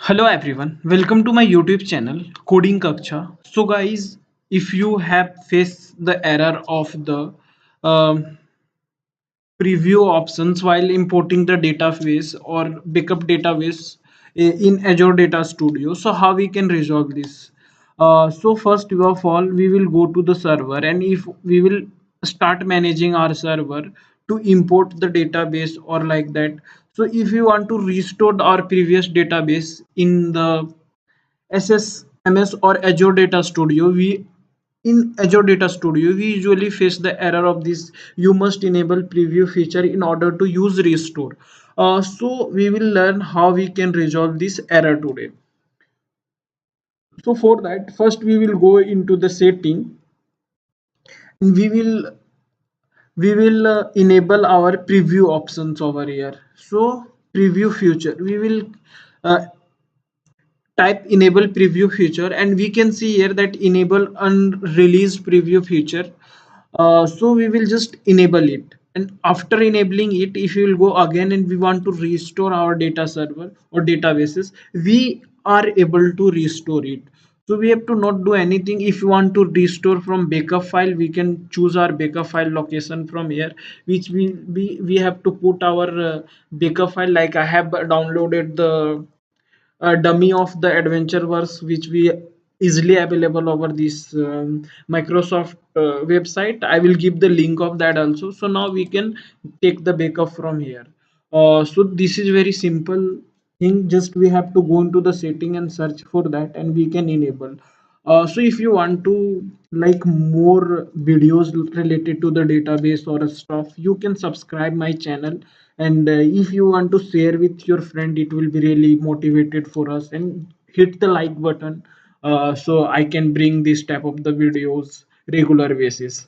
Hello everyone, welcome to my YouTube channel Coding Kaksha. So guys, if you have faced the error of the um, preview options while importing the database or backup database in Azure Data Studio, so how we can resolve this? So first of all, we will go to the server, and if we will start managing our server to import the database or like that. So if you want to restore our previous database in the SSMS or Azure Data Studio, we in Azure Data Studio we usually face the error of this. You must enable preview feature in order to use restore. So we will learn how we can resolve this error today. So for that, first we will go into the setting, and we will enable our preview options over here. So preview feature, we will uh, type enable preview feature, and we can see here that enable unreleased preview feature. So we will just enable it, and after enabling it, if you will go again and we want to restore our data server or databases, we are able to restore it. So we have to not do anything. If you want to restore from backup file, we can choose our backup file location from here, which we have to put our backup file. Like I have downloaded the a dummy of the adventure verse, which we easily available over this Microsoft website. I will give the link of that also. So now we can take the backup from here. So this is very simple thing. Just we have to go into the setting and search for that, and we can enable. So if you want to like more videos related to the database or stuff, you can subscribe my channel. And if you want to share with your friend, it will be really motivated for us. And hit the like button, so I can bring this type of the videos regular basis.